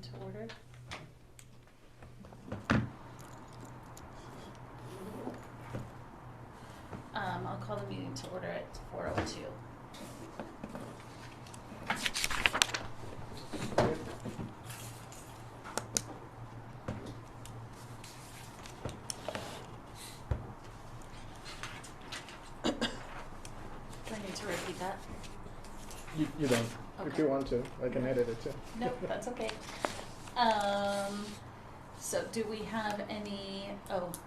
meeting to order. I'll call the meeting to order at 4:02. Do I need to repeat that? You don't. Okay. If you want to, I can edit it too. Nope, that's okay. So do we have any,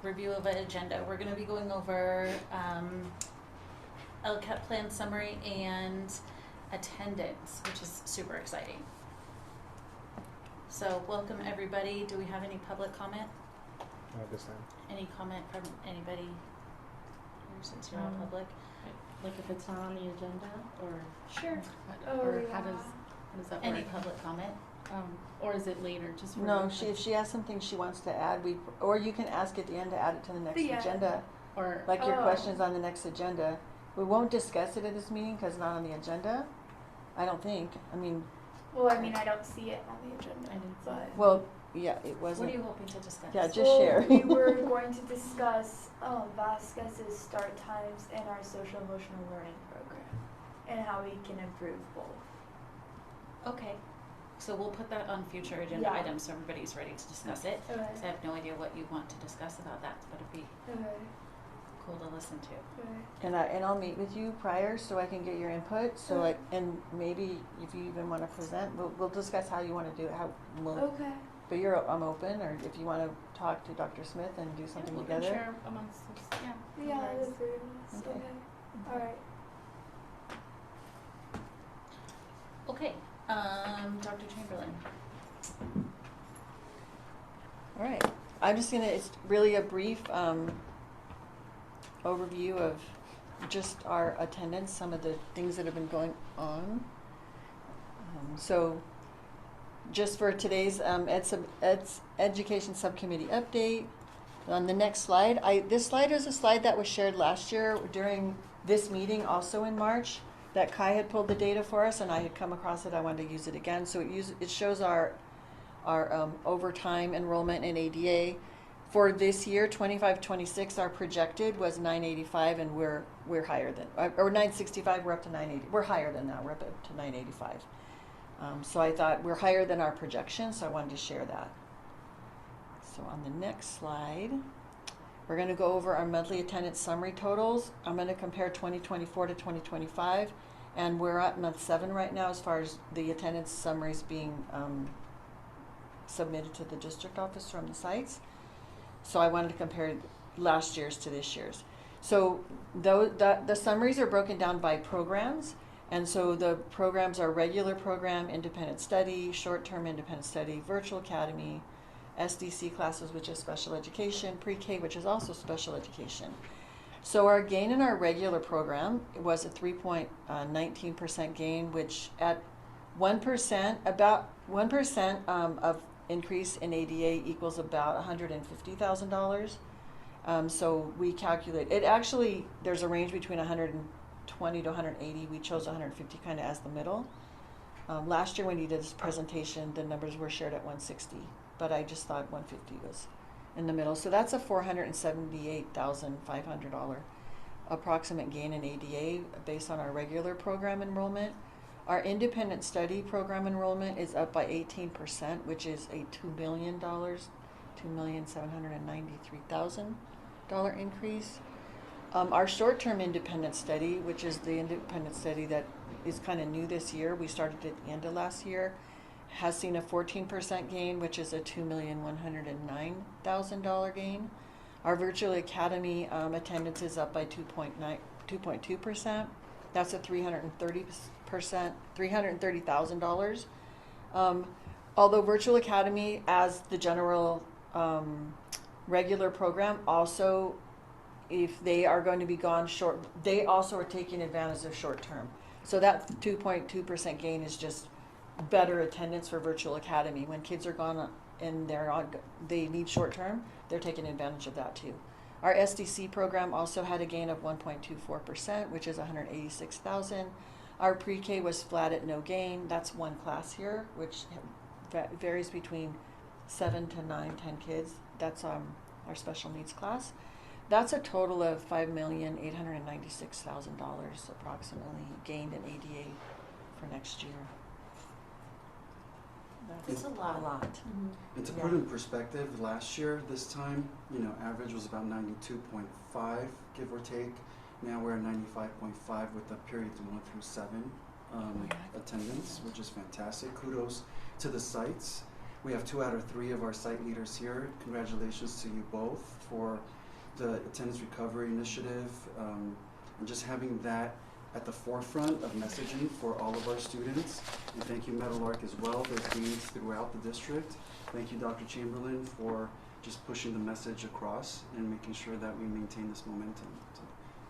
review of an agenda? We're gonna be going over, LCAP plan summary and attendance, which is super exciting. So welcome everybody. Do we have any public comment? Not this time. Any comment from anybody here since you're all public? Like if it's not on the agenda, or Sure. how does that work? Any public comment? Or is it later? Just for No, if she has something she wants to add, or you can ask at the end to add it to the next agenda. or Like your questions on the next agenda. We won't discuss it at this meeting because it's not on the agenda. I don't think. I mean. Well, I mean, I don't see it on the agenda. I didn't see but it. Well, yeah, it wasn't. What are you hoping to discuss? Yeah, just well, share. We were going to discuss Vasquez's start times in our social emotional learning program and how we can improve both. Okay, so we'll put that on future agenda Yeah. items so everybody's ready to discuss it. Okay. 'Cause I have no idea what you want to discuss about that, but it'd be Okay. cool to listen to. Okay. And I'll meet with you prior so I can get your input. So and maybe if you even want to present, we'll discuss how you want to do it. Okay. But I'm open, or if you want to talk to Dr. Smith and do something we can together. share amongst us. Yeah. Yeah, Nice. the three of us. Okay. Okay. All right. Okay, Dr. Chamberlain. All right. I'm just it's really a brief overview of just our attendance, some of the things that have been going on. So just for today's Education Subcommittee update, on the next slide, this slide is a slide that was shared last year during this meeting, also in March, that Kai had pulled the data for us, and I had come across it. I wanted to use it again. So it shows our overtime enrollment in ADA. For this year, 25-26, our projected was 985, and we're higher than, or 965. We're up to 980. We're higher than that. We're up to 985. So I thought we're higher than our projection, so I wanted to share that. So on the next slide, we're going to go over our monthly attendance summary totals. I'm going to compare 2024 to 2025, and we're at month 7 right now as far as the attendance summaries being submitted to the district office from the sites. So I wanted to compare last year's to this year's. So the summaries are broken down by programs, and so the programs are regular program, independent study, short-term independent study, virtual academy, SDC classes, which is special education, pre-K, which is also special education. So our gain in our regular program was a 3.19% gain, which at 1%, about 1% of increase in ADA equals about $150,000. So we calculate it. Actually, there's a range between 120 to 180. We chose 150 kind of as the middle. Last year when you did this presentation, the numbers were shared at 160, but I just thought 150 was in the middle. So that's a $478,500 approximate gain in ADA based on our regular program enrollment. Our independent study program enrollment is up by 18%, which is a $2 million, $2,793,000 increase. Our short-term independent study, which is the independent study that is kind of new this year, we started at the end of last year, has seen a 14% gain, which is a $2,109,000 gain. Our virtual academy attendance is up by 2.2%. That's a $330,000. Although virtual academy, as the general regular program, also, if they are going to be gone short, they also are taking advantage of short term. So that 2.2% gain is just better attendance for virtual academy. When kids are gone and they need short term, they're taking advantage of that too. Our SDC program also had a gain of 1.24%, which is $186,000. Our pre-K was flat at no gain. That's one class here, which varies between 7 to 9, 10 kids. That's our special needs class. That's a total of $5,896,000 approximately gained in ADA for next year. That's a lot. Mm-hmm. And to Yeah. put in perspective, last year, this time, average was about 92.5, give or take. Now we're at 95.5 with the periods 1 through 7 attendance, which is fantastic. Kudos to the sites. We have 2 out of 3 of our site leaders here. Congratulations to you both for the attendance recovery initiative, and just having that at the forefront of messaging for all of our students. And thank you, Meadowlark, as well. There's deans throughout the district. Thank you, Dr. Chamberlain, for just pushing the message across and making sure that we maintain this momentum. So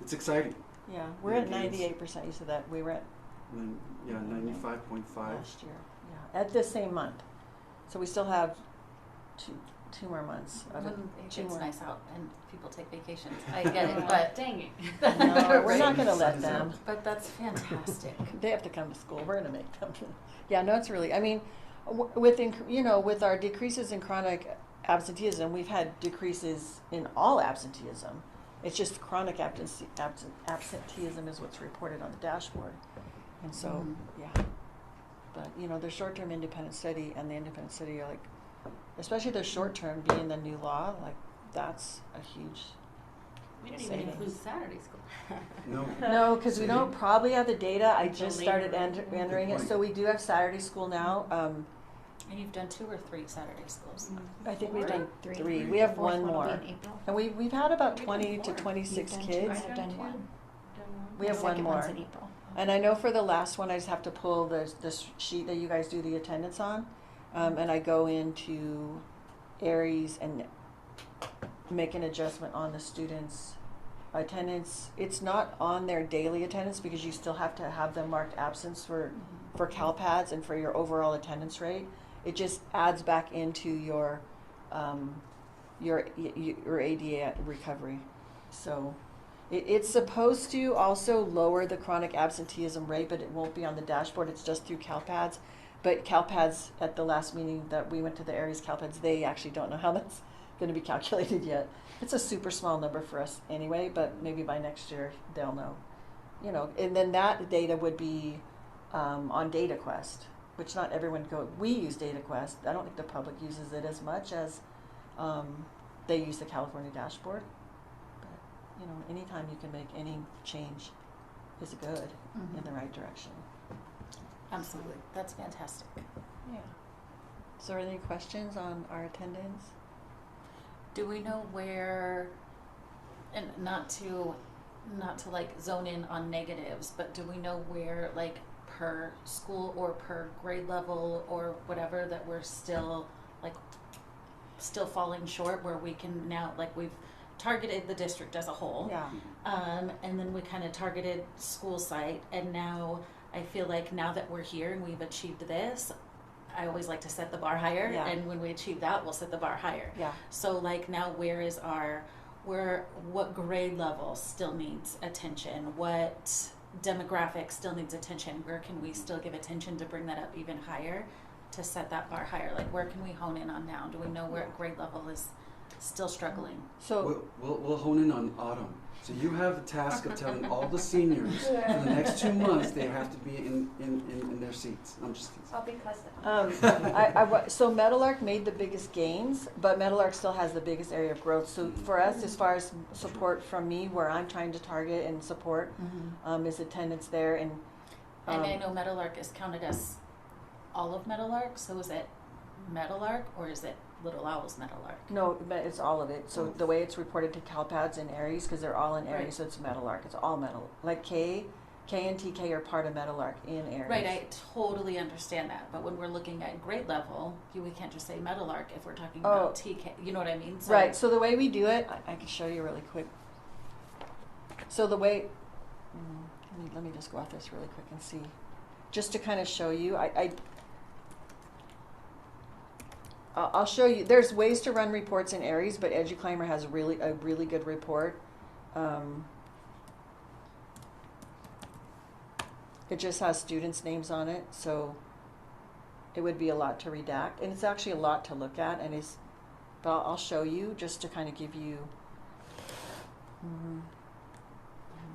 it's exciting. Yeah, we're at 98%. You said that. We were at 95.5. last year. Yeah, at the same month. So we still have two more months of it. When it Two gets more. nice out and people take vacations, I get it, but Dang it. No, we're not Right. going to let them. But that's fantastic. They have to come to school. We're going to make them. Yeah, no, it's really. I mean, with our decreases in chronic absenteeism, we've had decreases in all absenteeism. It's just chronic absenteeism is what's reported on the dashboard, and so Mhm. yeah. But the short-term independent study and the independent study are like, especially the short-term being the new law, like that's a huge. We didn't even Savings. include Saturday school. No. No, because we don't probably have the data. I Until just later, started right? entering it, Good so we do have Saturday school now. And you've done 2 or 3 Saturday schools. I think we've Four? done Three. 3. We have The fourth one will be more, in April. and we've had about We've 20 done to 4. 26 You've done kids. two. I've I've done two. one. Done one. We have The one second more. one's in April. And I know for the last one, I just have to pull the sheet that you guys do the attendance on, and I go into Aries and make an adjustment on the students' attendance. It's not on their daily attendance because you still have to have them marked absence for CalPads and for your overall attendance rate. It just adds back into your ADA recovery. So it's supposed to also lower the chronic absenteeism rate, but it won't be on the dashboard. It's just through CalPads. But CalPads, at the last meeting that we went to the Aries CalPads, they actually don't know how that's going to be calculated yet. It's a super small number for us anyway, but maybe by next year they'll know. And then that data would be on DataQuest, which not everyone we use DataQuest. I don't think the public uses it as much as they use the California dashboard. But, anytime you can make any change is good in the right direction. Absolutely. That's fantastic. Yeah. So are there any questions on our attendance? Do we know where, and not to like zone in on negatives, but do we know where, like, per school or per grade level or whatever, that we're still falling short, where we can now, like, we've targeted the district as a whole, Yeah. and then we kind of targeted school site, and now I feel like now that we're here and we've achieved this, I always like to set the bar higher, Yeah. and when we achieve that, we'll set the bar higher. Yeah. So, like, now what grade level still needs attention? What demographic still needs attention? Where can we still give attention to bring that up even higher, to set that bar higher? Like, where can we hone in on now? Do we know where grade level is still struggling? So We'll hone in on autumn. So you have the task of telling all the seniors for the next 2 months they have to be in their seats. I'm just kidding. I'll be custom. so Meadowlark made the biggest gains, but Meadowlark still has the biggest area of growth. So for us, as far as support from me, where I'm trying to target and support, is attendance there. And I know Meadowlark is counted as all of Meadowlark, so is it Meadowlark or is it Little Owls Meadowlark? no, but it's all of it. So the way it's reported to CalPads and Aries, because they're all in Aries, Right. so it's Meadowlark. It's all Meadow. Like K and TK are part of Meadowlark in Aries. Right, I totally understand that, but when we're looking at grade level, we can't just say Meadowlark if we're talking about TK, you know what I mean? So, Right, so the way we do it, I can show you really quick. So the way, let me just go off this really quick and see. Just to kind of show you, I'll show you, there's ways to run reports in Aries, but Edu Climber has a really good report. It just has students' names on it, so it would be a lot to redact, and it's actually a lot to look at, and is, but I'll show you just to kind of give you.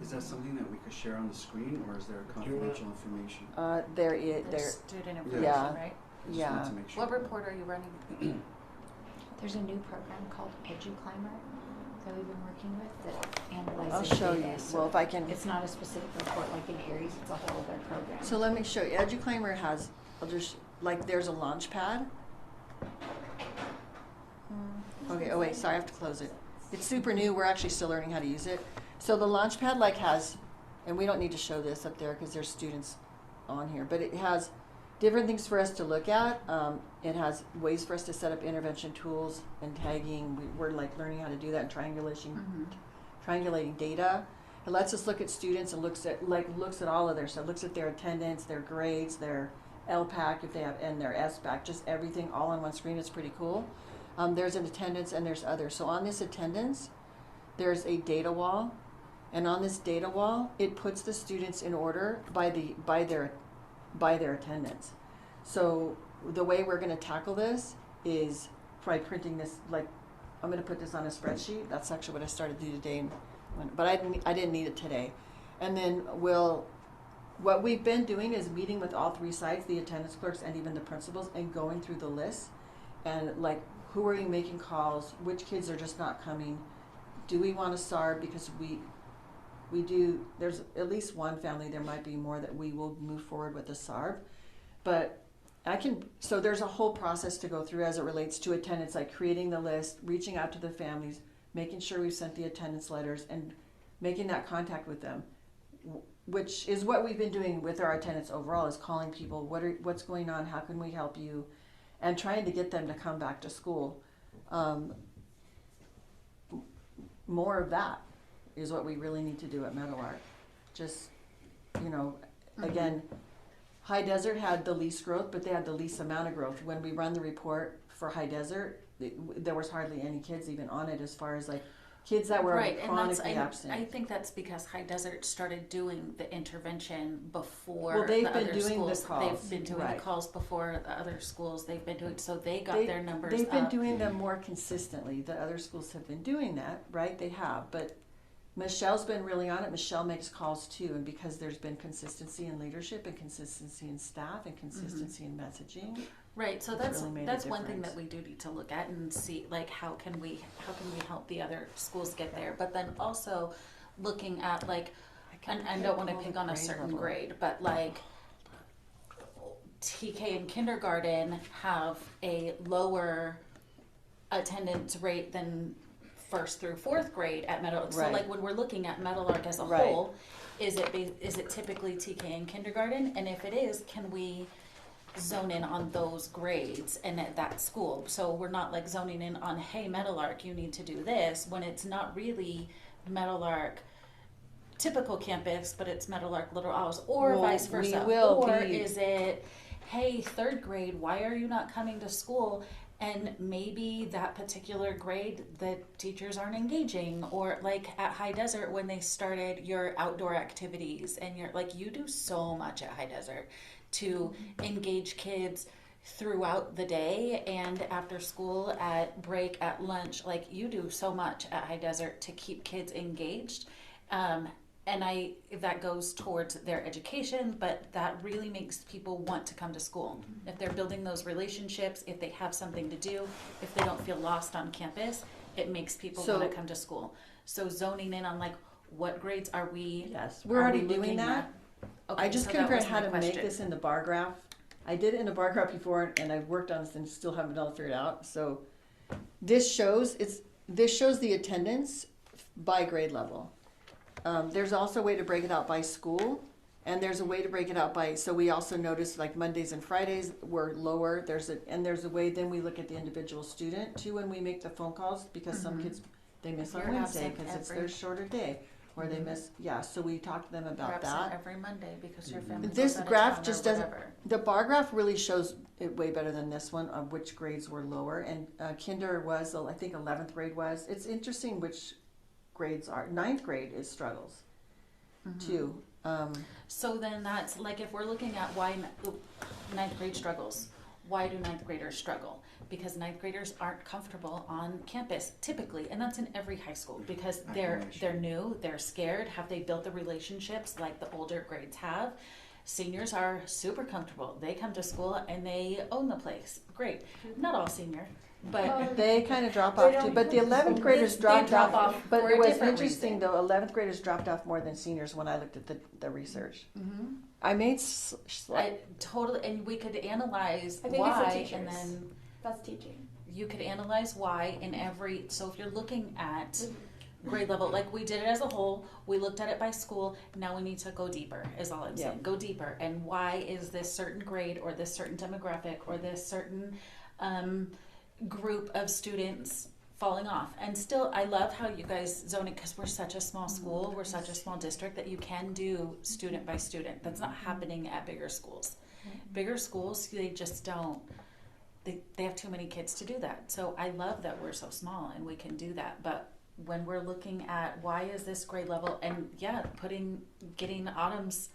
Is that something that we could share on the screen, or is there confidential information? There is There's there. student information, Yeah. right? I just Yeah. wanted to make sure. What report are you running? There's a new program called Edu Climber that we've been working with that analyzes I'll show data. you. So Well, if I can. it's not a specific report like in Aries, it's a whole other program. So let me show you. Edu Climber has. I'll just like there's a launch pad. Okay. Oh wait. Sorry, I have to close it. It's super new. We're actually still learning how to use it. So the launch pad like has, and we don't need to show this up there because there's students on here, but it has different things for us to look at. It has ways for us to set up intervention tools and tagging. We're like learning how to do that and triangulating data. It lets us look at students and looks at all of their stuff. Looks at their attendance, their grades, their LPAC if they have, and their SBAC, just everything all on one screen. It's pretty cool. There's an attendance and there's others. So on this attendance, there's a data wall, and on this data wall, it puts the students in order by their attendance. So the way we're going to tackle this is by printing this. Like, I'm going to put this on a spreadsheet. That's actually what I started to do today, but I didn't need it today. And then what we've been doing is meeting with all three sides, the attendance clerks and even the principals, and going through the list and like, who are you making calls? Which kids are just not coming? Do we want to SARB? Because we do, there's at least one family, there might be more, that we will move forward with the SARB. But so there's a whole process to go through as it relates to attendance, like creating the list, reaching out to the families, making sure we've sent the attendance letters, and making that contact with them, which is what we've been doing with our attendance overall, is calling people, what's going on, how can we help you, and trying to get them to come back to school. More of that is what we really need to do at Meadowlark. Just, again, High Desert had the least growth, but they had the least amount of growth. When we run the report for High Desert, there was hardly any kids even on it, as far as like kids that were chronically absent. I think that's because High Desert started doing the intervention before they've the been other doing schools. the calls. They've been doing Right. the calls before the other schools. They've been doing, so they got their numbers They've been up. doing them more consistently. The other schools have been doing that, right? They have, but Michelle's been really on it. Michelle makes calls too, and because there's been consistency in leadership and consistency in staff and consistency in messaging. Right, so It's that's really made a that's one thing that difference. we do need to look at and see, like, how can we help the other schools get there? But then also looking at, like, and I don't want to pick on a certain grade, but like TK and kindergarten have a lower attendance rate than first through fourth grade at Meadowlark. So Right. like when we're looking at Meadowlark as a Right. whole, is it typically TK and kindergarten? And if it is, can we zone in on those grades and at that school? So we're not like zoning in on, hey, Meadowlark, you need to do this, when it's not really Meadowlark typical campus, but it's Meadowlark Little Owls, or Well, vice we versa. will Or be- is it, hey, third grade, why are you not coming to school? And maybe that particular grade, the teachers aren't engaging, or like at High Desert when they started your outdoor activities, and you're like, you do so much at High Desert to engage kids throughout the day and after school, at break, at lunch. Like, you do so much at High Desert to keep kids engaged. And that goes towards their education, but that really makes people want to come to school. If they're building those relationships, if they have something to do, if they don't feel lost on campus, it makes people So- want to come to school. So zoning in on like, what grades are we? Yes, we're are already we doing looking that. at? Okay, I just so couldn't that figure out was how my to make question. this in the bar graph. I did it in a bar graph before, and I've worked on this and still haven't been able to figure it out. So this shows the attendance by grade level. There's also a way to break it out by school, and there's a way to break it out by. So we also noticed like Mondays and Fridays were lower. There's a way. Then we look at the individual student too when we make the phone calls, because some kids they miss on You're Wednesday absent because it's every- their shorter day, or they miss. Yeah, so we talk to them You're about absent that. every Monday because your family This goes out of graph town or just doesn't. whatever. The bar graph really shows it way better than this one of which grades were lower, and kinder was, I think 11th grade was. It's interesting which grades are. 9th grade is struggles too. So then that's like, if we're looking at why ninth grade struggles, why do ninth graders struggle? Because ninth graders aren't comfortable on campus typically, and that's in every high school, because they're new, they're scared. Have they built the relationships like the older grades have? Seniors are super comfortable. They come to school and they own the place. Great. Not all senior, but They kind of drop They off don't too, but the come to 11th school. graders They dropped drop off. off But for it a was different interesting reason. though, 11th graders dropped off more than seniors when I looked at the research. I made I totally, and we could analyze I think it's the why, teachers. and then That's teaching. you could analyze why in every, so if you're looking at grade level, like we did it as a whole, we looked at it by school, now we need to go deeper, is all I'm saying. Yeah. Go deeper, and why is this certain grade, or this certain demographic, or this certain group of students falling off? And still, I love how you guys zone it, because we're such a small school, we're such a small district, that you can do student by student. That's not happening at bigger schools. Bigger schools, they just don't, they have too many kids to do that. So I love that we're so small and we can do that. But when we're looking at why is this grade level, and getting Autumn's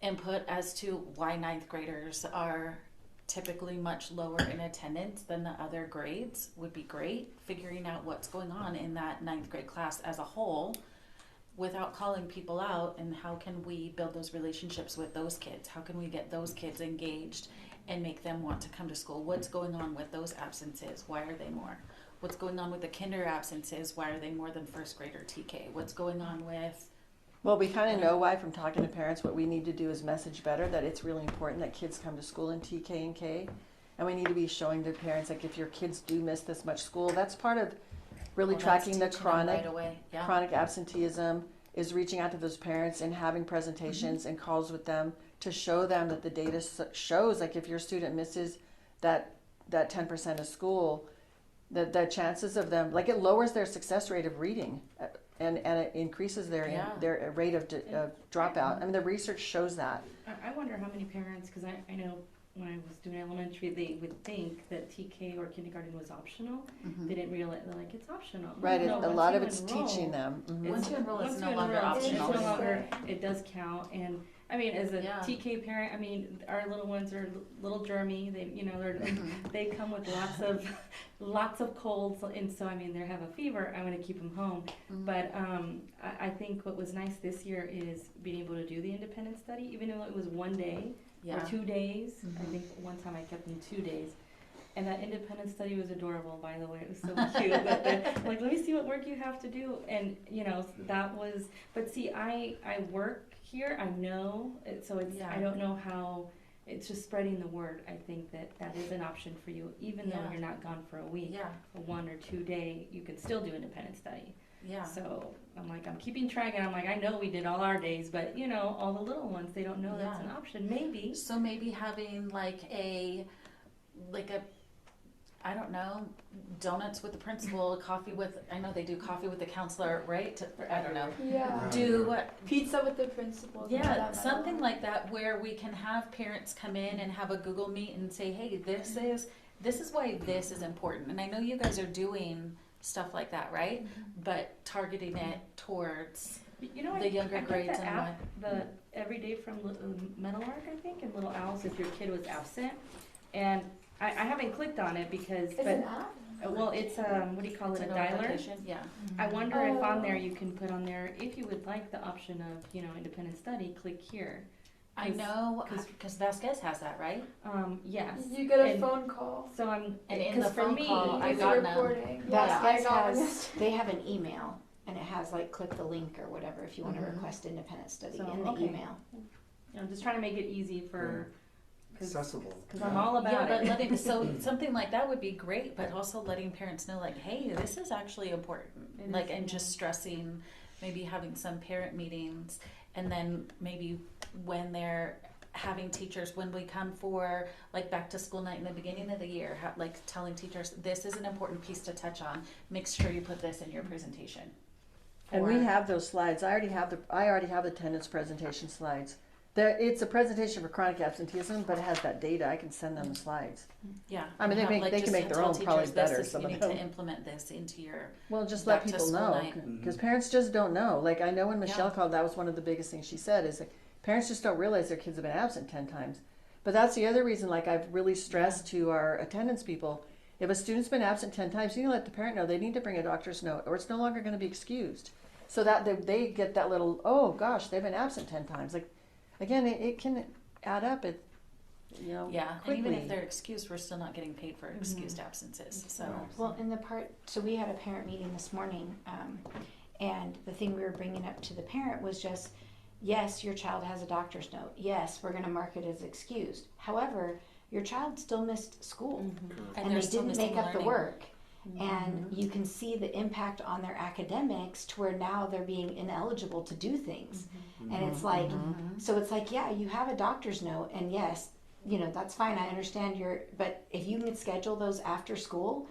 input as to why ninth graders are typically much lower in attendance than the other grades would be great. Figuring out what's going on in that ninth grade class as a whole without calling people out, and how can we build those relationships with those kids? How can we get those kids engaged and make them want to come to school? What's going on with those absences? Why are they more? What's going on with the kinder absences? Why are they more than first grader TK? What's going on with... Well, we kind of know why from talking to parents. What we need to do is message better that it's really important that kids come to school in TK and K. And we need to be showing to parents, like, if your kids do miss this much school, that's part of really Well, that's tracking the teaching them chronic right away. Yeah. chronic absenteeism, is reaching out to those parents and having presentations and calls with them to show them that the data shows, like, if your student misses that 10% of school, the chances of them, like, it lowers their success rate of reading, and it increases their Yeah. their rate of dropout. I mean, the research shows that. I wonder how many parents, because I know when I was doing elementary, they would think that TK or kindergarten was optional. They didn't realize, they're like, it's optional. Right, No, a once lot you of it's enroll, teaching them. Once you enroll, it's once no you longer enroll, optional. It's no longer, it does count. And I mean, as a Yeah. TK parent, I mean, our little ones are little germy. They, they come with lots of colds, and so I mean, they have a fever. I want to keep them home. But I think what was nice this year is being able to do the independent study, even though it was 1 day or 2 days. I think one time I kept them 2 days. And that independent study was adorable, by the way. It was so cute. Like, let me see what work you have to do. And, that was, but see, I work here, I know, so it's, I don't know how, it's just spreading the word. I think that is an option for you, even though you're not gone for a week. Yeah. A 1 or 2 day, you can still do independent study. Yeah. So I'm like, I'm keeping track, and I'm like, I know we did all our days, but all the little ones, they don't know that's an option. Maybe. So maybe having like a I don't know, donuts with the principal, coffee with, I know they do coffee with the counselor, right? I don't know. Yeah. Do, Pizza with the principal. yeah, something like that, where we can have parents come in and have a Google Meet and say, hey, this is why this is important. And I know you guys are doing stuff like that, right? But targeting it towards the younger grades the and app, the Every Day from Meadowlark, I think, and Little Owls if your kid was absent. And I haven't clicked on it because, It's an app? well, it's what do you call it, a dialer? notification. Yeah. I wonder if on there you can put on there, if you would like the option of, independent study, click here. I know, because Vasquez has that, right? Yes. You get a And phone call. So I'm, And in because the for phone me, call, I It's got a none. recording. Vasquez I got one has, yesterday. they have an email, and it has like click the link or whatever if you want to Mhm. request independent study So, in the okay. email. I'm just trying to make it easy for, Accessible. because I'm all Yeah, about but it. something like that would be great, but also letting parents know, like, hey, this is actually important. It Like, is, and yeah. just stressing, maybe having some parent meetings, and then maybe when they're having teachers, when we come for like back to school night in the beginning of the year, like telling teachers, this is an important piece to touch on. Make sure you put this in your presentation. And we Or- have those slides. I already have the attendance presentation slides. It's a presentation for chronic absenteeism, but it has that data. I can send them the slides. Yeah. I mean, and they have, like, can just make their tell own probably teachers, this better, is- some you of need them. to implement this into your. Well, just Back let to people school know, night. because parents just don't know. Like, I know when Michelle Yeah. called, that was one of the biggest things she said, is like, parents just don't realize their kids have been absent 10 times. But that's the other reason, like I've really stressed to our attendance people, if a student's been absent 10 times, you need to let the parent know they need to bring a doctor's note or it's no longer going to be excused. So that they get that little, oh gosh, they've been absent 10 times. Like, again, it can add up, Yeah, quickly. and even if they're excused, we're still not getting paid for excused absences, so. Well, in the part, so we had a parent meeting this morning, and the thing we were bringing up to the parent was just, yes, your child has a doctor's note. Yes, we're going to mark it as excused. However, your child still missed school, and they're they still didn't missing make up the learning. work. And you can see the impact on their academics to where now they're being ineligible to do things. And it's like, so it's like, yeah, you have a doctor's note, and yes, that's fine. I understand but if you can schedule those after school,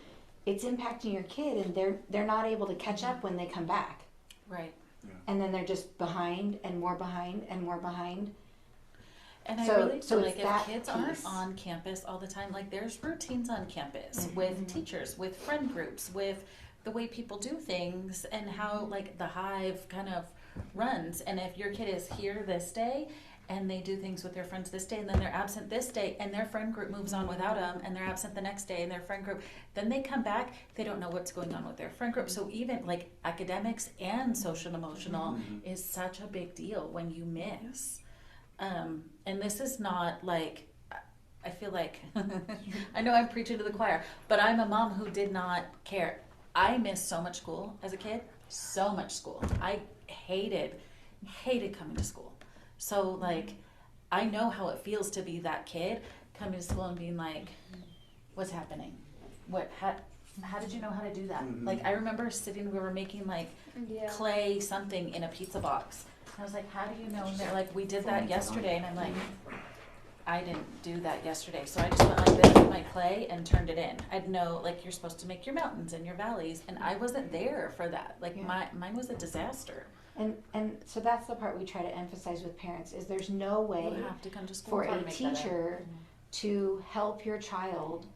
it's impacting your kid, and they're not able to catch up when they come back. Right. And then they're just behind and more behind and more behind. And So- I really so feel it's like that if kids aren't piece. on campus all the time, like there's routines on campus with teachers, with friend groups, with the way people do things and how like the hive kind of runs. And if your kid is here this day and they do things with their friends this day and then they're absent this day and their friend group moves on without them and they're absent the next day and their friend group, then they come back, they don't know what's going on with their friend group. So even like academics and social and emotional is such a big deal when you miss. And this is not like, I feel like, I know I'm preaching to the choir, but I'm a mom who did not care. I missed so much school as a kid, so much school. I hated coming to school. So like, I know how it feels to be that kid coming to school and being like, what's happening? How did you know how to do that? Like, I remember we were making like clay something in a pizza box. I was like, how do you know? And they're like, we did that yesterday. And I'm like, I didn't do that yesterday. So I just went like this with my clay and turned it in. I'd know, like, you're supposed to make your mountains and your valleys. And I wasn't there for that. Like, mine was a disaster. And so that's the part we try to emphasize with parents is there's no way You have to come to school for to a make that up. teacher to help your child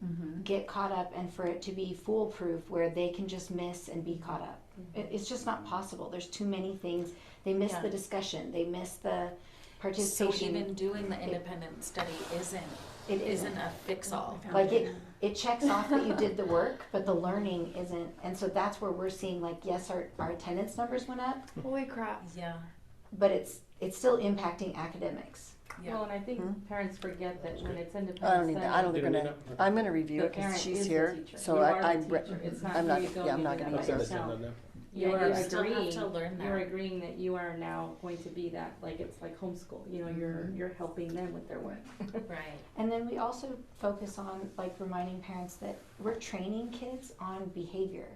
get caught up and for it to be foolproof where they can just miss and be caught up. It's just not possible. There's too many things. They miss the discussion. They miss the participation. So even doing the independent study isn't a fix-all. Like it checks off that you did the work, but the learning isn't. And so that's where we're seeing like, yes, our attendance numbers went up, Holy crap. Yeah. but it's still impacting academics. Yeah. Well, and I think parents forget that when it's independent I don't need that. I don't think You we're don't gonna. need that? I'm gonna review the it because parent she's is here. the teacher. So You are I'm. the teacher. It's not I'm not. you going Yeah, I'm into not that gonna. I'll by take this yourself. down now. Yeah, You are you still have agreeing. to learn that. You're agreeing that you are now going to be that, like it's like homeschool. You're helping them with their work. Right. And then we also focus on like reminding parents that we're training kids on behavior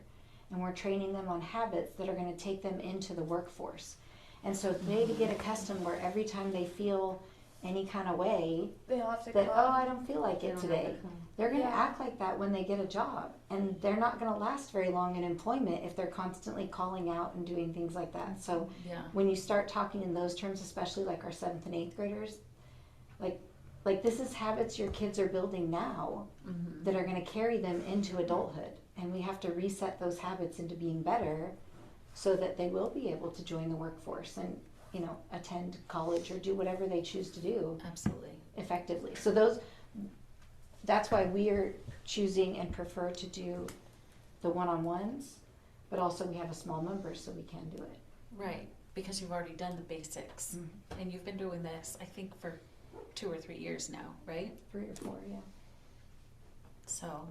and we're training them on habits that are going to take them into the workforce. And so they to get accustomed where every time they feel any kind of way They have to that, come. oh, I don't feel like They it don't have today. to come. They're going to Yeah. act like that when they get a job. And they're not going to last very long in employment if they're constantly calling out and doing things like that. So Yeah. when you start talking in those terms, especially like our 7th and 8th graders, like this is habits your kids are building now that are going to carry them into adulthood. And we have to reset those habits into being better so that they will be able to join the workforce and, attend college or do whatever they choose to do Absolutely. effectively. So that's why we are choosing and prefer to do the one-on-ones, but also we have a small number so we can do it. Right. Because you've already done the basics. And you've been doing this, I think, for 2 or 3 years now, right? 3 or 4, yeah. So,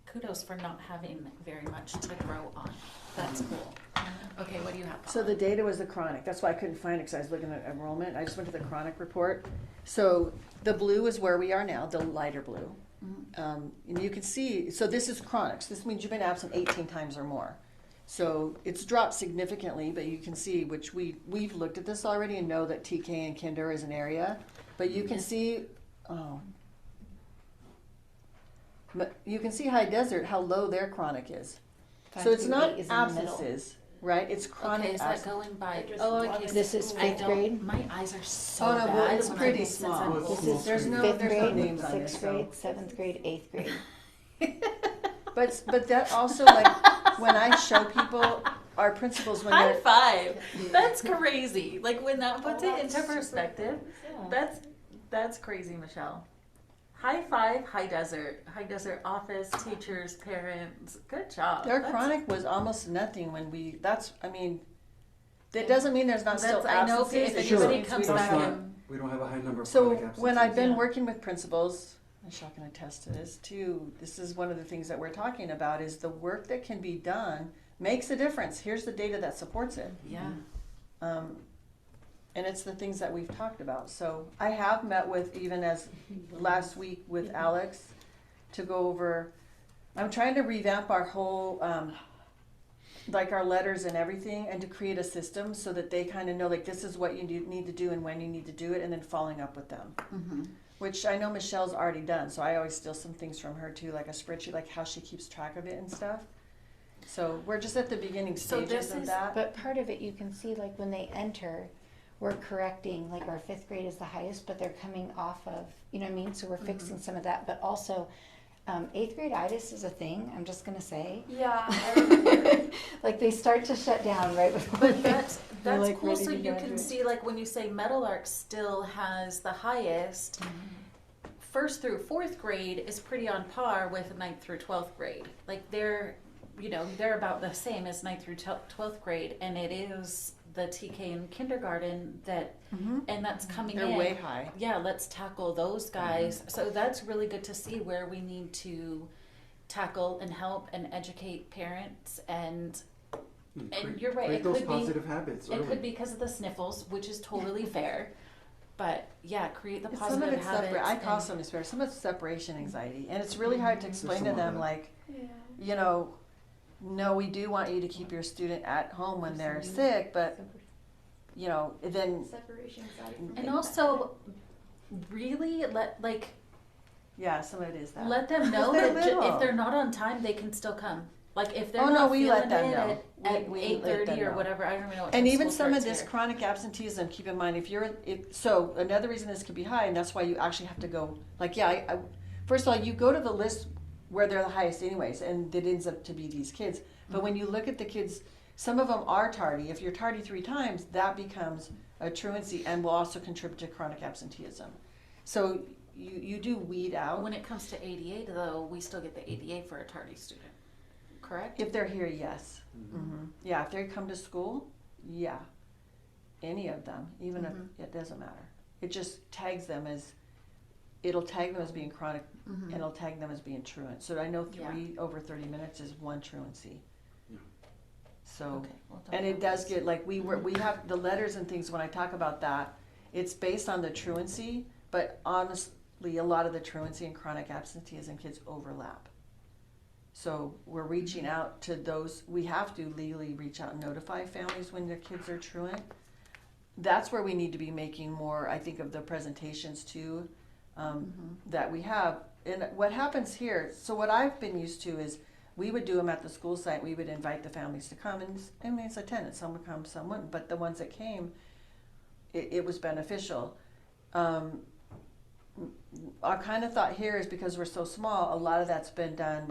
kudos for not having very much to grow on. That's cool. Okay, what do you have? So the data was the chronic. That's why I couldn't find it because I was looking at enrollment. I just went to the chronic report. So the blue is where we are now, the lighter blue. And you can see, so this is chronics. This means you've been absent 18 times or more. So it's dropped significantly, but you can see, which we've looked at this already and know that TK and Kinder is an area. But you can see, but you can see High Desert, how low their chronic is. 5 So it's through not 8 is in the middle. absences, right? It's chronic Okay, is that absence. going by? Just Oh, one okay. is This is I 5th don't- grade. My eyes are so Oh, no, bad. well, it's when I pretty think since small. I'm This old. This is There's no 5th there's no grade, names on 6th this, grade, 7th grade, 8th grade. But that also, like, when I show people, our principals, when High they're, five. That's crazy. Like when that puts it into That's super perspective, cool. Yeah. That's crazy, Michelle. High five, High Desert office, teachers, parents. Good job. Their That's- chronic was almost nothing when we, that doesn't mean there's not still I know absences. if It just anybody means comes we don't back have- and We don't have a high number of So chronic absences. when I've been Yeah. working with principals, Michelle can attest to this too, this is one of the things that we're talking about is the work that can be done makes a difference. Here's the data that supports it. yeah. And it's the things that we've talked about. So I have met with, even as last week with Alex, to go over, I'm trying to revamp our whole, like our letters and everything, and to create a system so that they kind of know, like, this is what you need to do and when you need to do it, and then following up with them. Mm-hmm. Which I know Michelle's already done, so I always steal some things from her too, like a spreadsheet, like how she keeps track of it and stuff. So we're just at the beginning So stages this of is- that. But part of it, you can see, like, when they enter, we're correcting, like, our 5th grade is the highest, but they're coming off of, you know what I mean? So we're fixing some of that, but also, 8th grade Aadusd is a thing, I'm just gonna say. Yeah, I remember. Like, they start to shut down right before But that's They're, that's like, cool. ready So to you can graduate. see, like, when you say Meadowlark still has the highest, 1st through 4th grade is pretty on par with 9th through 12th grade. Like they're about the same as 9th through 12th grade, and it is the TK in kindergarten that, and that's coming They're in. way high. Yeah, let's tackle those guys. So that's really good to see where we need to tackle and help and educate parents. And you're right, Create it those could be- positive habits it early. could be because of the sniffles, which is totally fair. But yeah, create the Some of positive it's habits. separate. I call and- some is fair. Some of it's separation anxiety, and it's really hard to explain to some of them. that. Like, Yeah. you know, no, we do want you to keep your student at home when they're sick, but you know, then Separation anxiety from And being also, really some of it is that. let them know They're that little. if they're not on time, they can still come. Like if they're Oh, no, not we feeling let them it know. at We let 8:30 them or know. whatever, I don't even know what And time even school some of starts this here. chronic absenteeism, keep in mind, so another reason this could be high, and that's why you actually have to go, like, first of all, you go to the list where they're the highest anyways, and it ends up to be these kids. But when you look at the kids, some of them are tardy. If you're tardy 3 times, that becomes a truancy and will also contribute to chronic absenteeism. So you do weed out. When it comes to ADA, though, we still get the ADA for a tardy student, correct? If they're here, yes. Yeah, if they come to school, yeah. Any of them, even if it doesn't matter. It just tags them as, it'll tag them as being chronic, and it'll tag them as being truant. So I know 3 over 30 minutes is 1 truancy. Yeah. So, Okay, well, don't and it have does this. get, like, we have the letters and things, when I talk about that, it's based on the truancy, but honestly, a lot of the truancy and chronic absenteeism kids overlap. So we're reaching out to those, we have to legally reach out and notify families when their kids are truant. That's where we need to be making more, I think, of the presentations too, that we have. And what happens here, so what I've been used to is, we would do them at the school site, we would invite the families to come, and I mean, it's attendance, some would come, some wouldn't, but the ones that came, it was beneficial. I kind of thought here is because we're so small, a lot of that's been done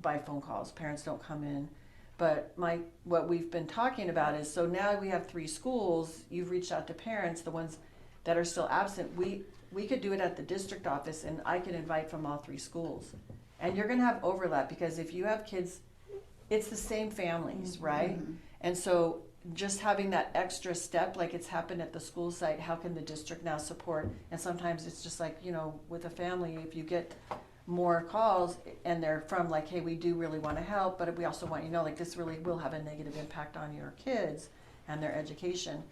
by phone calls. Parents don't come in. But what we've been talking about is, so now we have 3 schools, you've reached out to parents, the ones that are still absent, we could do it at the district office, and I could invite from all 3 schools. And you're gonna have overlap, because if you have kids, it's the same families, right? And so just having that extra step, like it's happened at the school site, how can the district now support? And sometimes it's just like, you know, with a family, if you get more calls and they're from like, hey, we do really want to help, but we also want you to know, like, this really will have a negative impact on your kids and their education.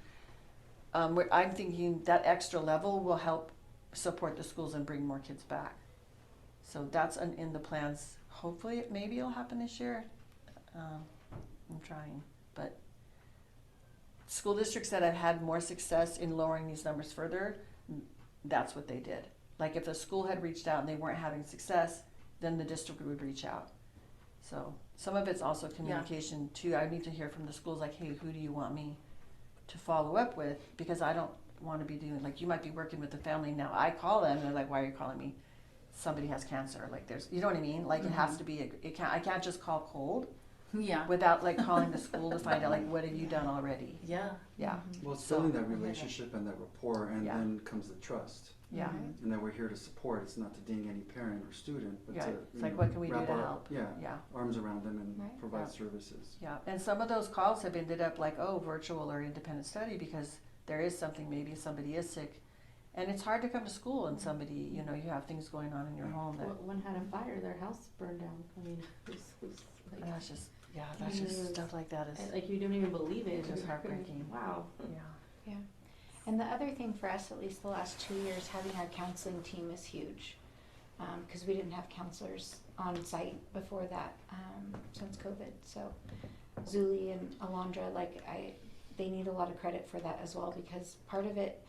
I'm thinking that extra level will help support the schools and bring more kids back. So that's in the plans. Hopefully, maybe it'll happen this year. I'm trying, but school districts that have had more success in lowering these numbers further, that's what they did. Like if the school had reached out and they weren't having success, then the district would reach out. So some of it's also communication too. I need to hear from the schools like, hey, who do you want me to follow up with? Because I don't want to be doing, like, you might be working with the family now. I call them and they're like, why are you calling me? Somebody has cancer. Like there's, you know what I mean? Like it has to be, I can't just call cold. Yeah. without like calling the school to find out like what have you done already. Yeah. Yeah. Well, it's So- building that relationship and that rapport, and Yeah. then comes the trust. Yeah. And that we're here to support. It's not to ding any parent or student, but Yeah, to it's you like, know, what can we do wrap to our, help? Yeah, Yeah. arms around them and Right. provide Yeah. services. Yeah, and some of those calls have ended up like, oh, virtual or independent study because there is something, maybe somebody is sick. And it's hard to come to school and somebody, you know, you have things going on in your home that, One had a fire, their house burned down. I mean, it was and like, that's just, yeah, that's just stuff like that is, like you don't even believe it. It's just heartbreaking. Wow. yeah. And the other thing for us, at least the last 2 years, having our counseling team is huge. Because we didn't have counselors on site before that since COVID. So Zuli and Alondra, they need a lot of credit for that as well, because part of it,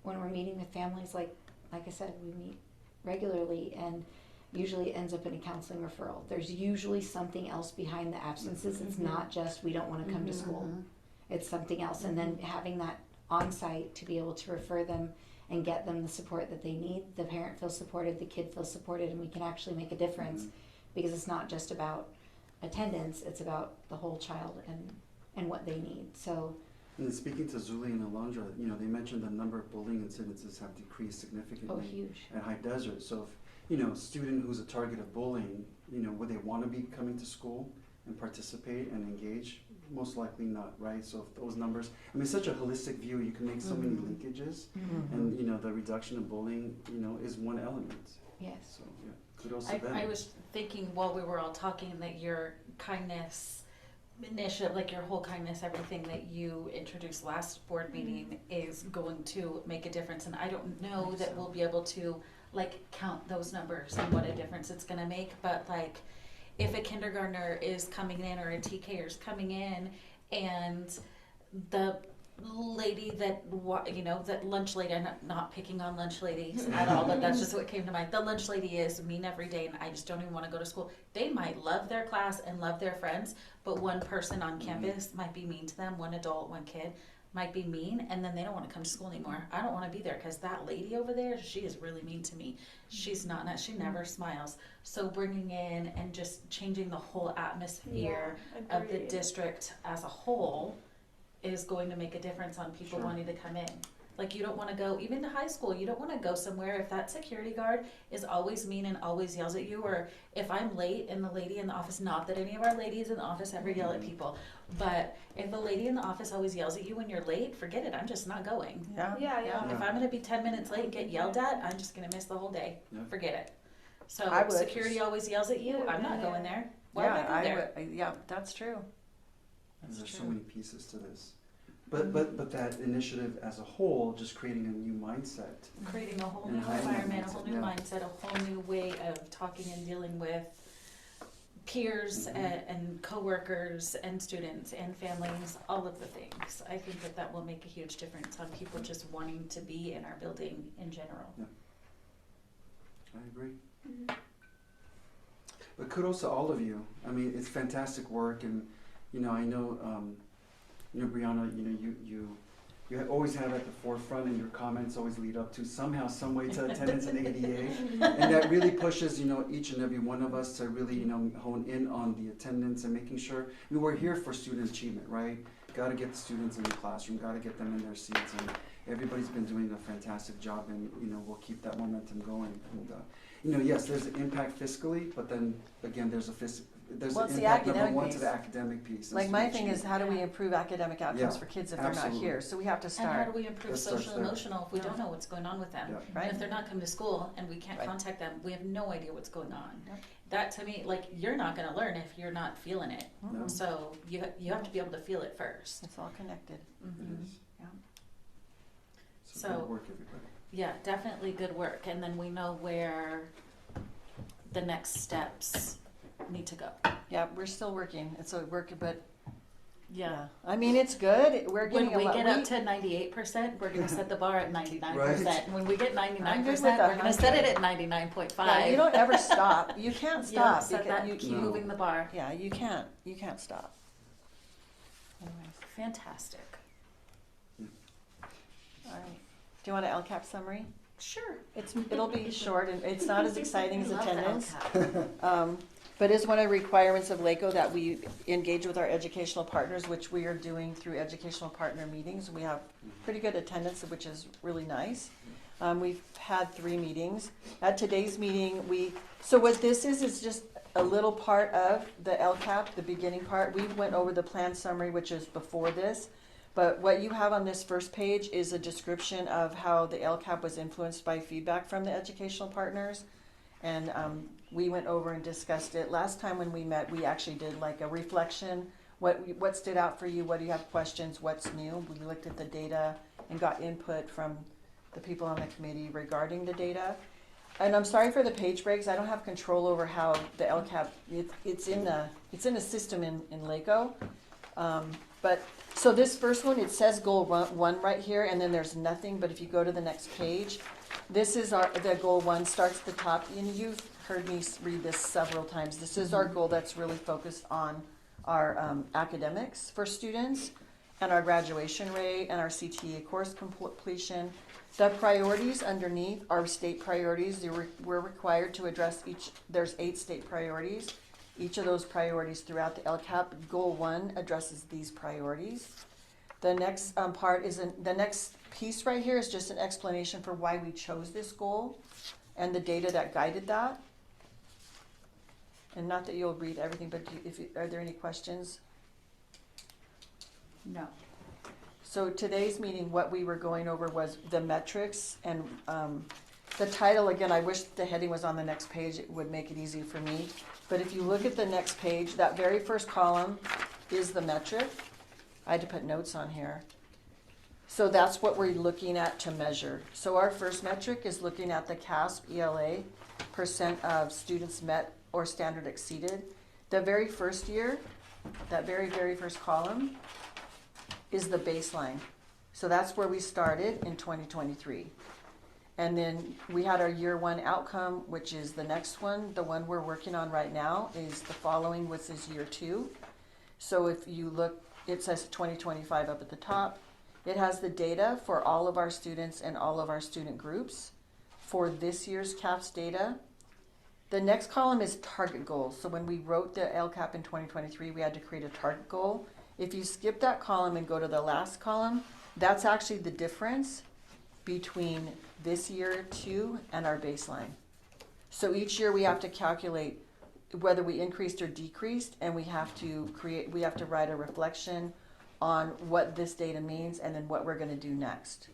when we're meeting with families, like I said, we meet regularly, and usually it ends up in a counseling referral. There's usually something else behind the absences. It's not just we don't want to come to school. It's something else. And then having that on site to be able to refer them and get them the support that they need, the parent feels supported, the kid feels supported, and we can actually make a difference, because it's not just about attendance, it's about the whole child and what they need. So And speaking to Zuli and Alondra, you know, they mentioned the number of bullying incidences have decreased significantly huge. at High Desert. So if, you know, a student who's a target of bullying, you know, would they want to be coming to school and participate and engage? Most likely not, right? So if those numbers, I mean, such a holistic view, you can make so many linkages, and you know, the reduction of bullying, you know, is one element. Yes. So yeah, kudos to them. I was thinking while we were all talking that your kindness initiative, like your whole kindness, everything that you introduced last board meeting is going to make a difference. And I don't know that we'll be able to like count those numbers and what a difference it's gonna make, but like if a kindergartner is coming in or a TK is coming in and the lady that, you know, that lunch lady, I'm not picking on lunch ladies at all, but that's just what came to mind. The lunch lady is mean every day and I just don't even want to go to school. They might love their class and love their friends, but one person on campus might be mean to them, one adult, one kid might be mean, and then they don't want to come to school anymore. I don't want to be there because that lady over there, she is really mean to me. She's not nice. She never smiles. So bringing in and just changing the whole atmosphere of the district as a whole is going to make a difference on people wanting to come in. Like you don't want to go, even to high school, you don't want to go somewhere if that security guard is always mean and always yells at you, or if I'm late and the lady in the office, not that any of our ladies in the office ever yell at people, but if the lady in the office always yells at you when you're late, forget it, I'm just not going. Yeah. If I'm going to be 10 minutes late and get yelled at, I'm just going to miss the whole day. Yeah. Forget it. So I would. security always yells at you, I'm not going there. Why would I go there? Yeah, that's true. There's so many pieces to this. But that initiative as a whole, just creating a new mindset. Creating a whole And new hiring environment, a mindset, whole new yeah. mindset, a whole new way of talking and dealing with peers and coworkers and students and families, all of the things. I think that that will make a huge difference on people just wanting to be in our building in general. I agree. But kudos to all of you. I mean, it's fantastic work, and you know, I know, you know, Brianna, you know, you always have at the forefront, and your comments always lead up to somehow, some way to attendance and ADA, and that really pushes, you know, each and every one of us to really, you know, hone in on the attendance and making sure. I mean, we're here for student achievement, right? Got to get the students in the classroom, got to get them in their seats, and everybody's been doing a fantastic job, and you know, we'll keep that momentum going. And you know, yes, there's an impact fiscally, but then again, there's Well, an it's the impact number academic one piece. to the academic piece. and Like my student thing is, achievement. how do we improve academic outcomes Yeah, for kids if they're not absolutely. here? So we have to And how start, do we improve Let's start social there. emotional if we don't know what's going on with them? Yeah. right? And if they're not coming to school and we can't Right. contact them, we have no idea what's going on. Yep. That to me, like, you're not going to learn if you're not feeling it. No. So you have to be able to feel it first. It's all connected. Mhm. It is. Yeah. So, So- good work, everybody. Yeah, definitely good work. And then we know where the next steps need to go. Yeah, we're still working. It's a work, but Yeah. yeah. I mean, it's good. We're getting When we a lot. get up to 98%, we're going to set the bar at 99%. Right. And when we get I'm good 99%, with we're going to set it 100. at 99.5. Yeah, you don't ever stop. You can't You don't stop. set because that, you, keep No. moving the bar. yeah, you can't. You can't stop. Anyways, Fantastic. all right. Do you want an LCAP summary? Sure. It'll be short and it's not as exciting as Love the attendance. LCAP. But it's one of the requirements of LACO that we engage with our educational partners, which we are doing through educational partner meetings. We have pretty good attendance, which is really nice. We've had 3 meetings. At today's meeting, so what this is just a little part of the LCAP, the beginning part. We went over the plan summary, which is before this. But what you have on this first page is a description of how the LCAP was influenced by feedback from the educational partners. And we went over and discussed it. Last time when we met, we actually did like a reflection. What stood out for you? What do you have questions? What's new? We looked at the data and got input from the people on the committee regarding the data. And I'm sorry for the page breaks. I don't have control over how the LCAP, it's in the system in LACO. But so this first one, it says goal 1 right here, and then there's nothing. But if you go to the next page, this is the goal 1 starts at the top. And you've heard me read this several times. This is our goal that's really focused on our academics for students and our graduation rate and our CTE course completion. The priorities underneath are state priorities. We're required to address there's 8 state priorities. Each of those priorities throughout the LCAP. Goal 1 addresses these priorities. The next the next piece right here is just an explanation for why we chose this goal and the data that guided that. And not that you'll read everything, but are there any questions? No. So today's meeting, what we were going over was the metrics and the title. Again, I wish the heading was on the next page. It would make it easy for me. But if you look at the next page, that very first column is the metric. I had to put notes on here. So that's what we're looking at to measure. So our first metric is looking at the CASP ELA % of students met or standard exceeded. The very first year, that very first column, is the baseline. So that's where we started in 2023. And then we had our year 1 outcome, which is the next one. The one we're working on right now is the following, which is year 2. So if you look, it says 2025 up at the top. It has the data for all of our students and all of our student groups for this year's CAPS data. The next column is target goals. So when we wrote the LCAP in 2023, we had to create a target goal. If you skip that column and go to the last column, that's actually the difference between this year 2 and our baseline. So each year we have to calculate whether we increased or decreased, and we have to write a reflection on what this data means and then what we're going to do next.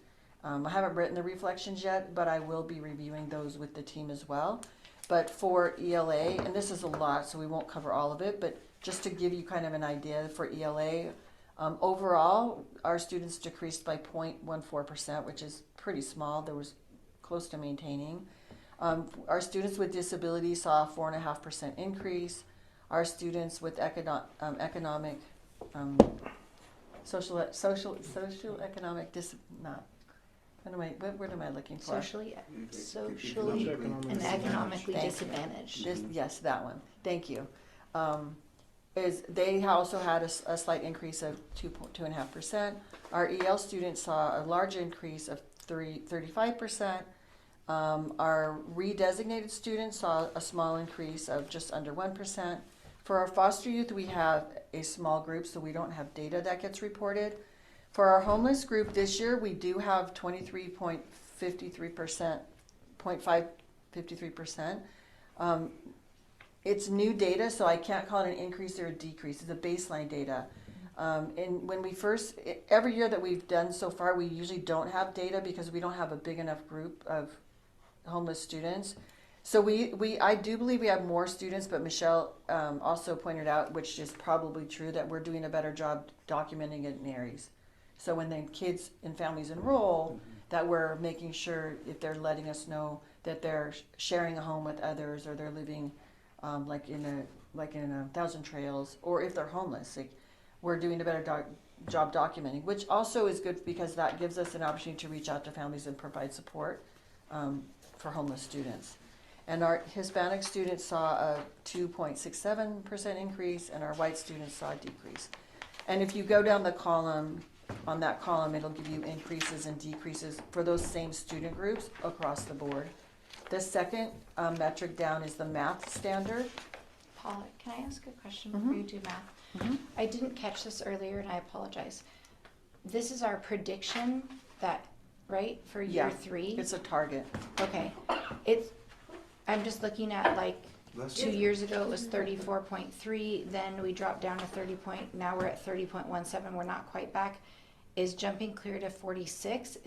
I haven't written the reflections yet, but I will be reviewing those with the team as well. But for ELA, and this is a lot, so we won't cover all of it, but just to give you kind of an idea for ELA, overall, our students decreased by 0.14%, which is pretty small. There was close to maintaining. Our students with disabilities saw a 4.5% increase. Our students with economic, social economic what am I looking for? Socially and economically disadvantaged. Yes, that one. Thank you. They also had a slight increase of 2.5%. Our EL students saw a large increase of 35%. Our redesignated students saw a small increase of just under 1%. For our foster youth, we have a small group, so we don't have data that gets reported. For our homeless group this year, we do have 23.53%, 0.53%. It's new data, so I can't call it an increase or a decrease. It's a baseline data. And when every year that we've done so far, we usually don't have data because we don't have a big enough group of homeless students. So I do believe we have more students, but Michelle also pointed out, which is probably true, that we're doing a better job documenting it in ARIES. So when the kids and families enroll, that we're making sure if they're letting us know that they're sharing a home with others or they're living like in a Thousand Trails, or if they're homeless, we're doing a better job documenting, which also is good because that gives us an opportunity to reach out to families and provide support for homeless students. And our Hispanic students saw a 2.67% increase, and our white students saw a decrease. And if you go down the column, on that column, it'll give you increases and decreases for those same student groups across the board. The second metric down is the math standard. Paula, can I ask a question Mhm. before you do math? Mhm. I didn't catch this earlier and I apologize. This is our prediction that, right, for year Yeah, 3? It's a target. Okay. I'm just looking at like Last 2 years ago it was 34.3, then we dropped down to now we're at 30.17, we're not quite back. Is jumping clear to 46?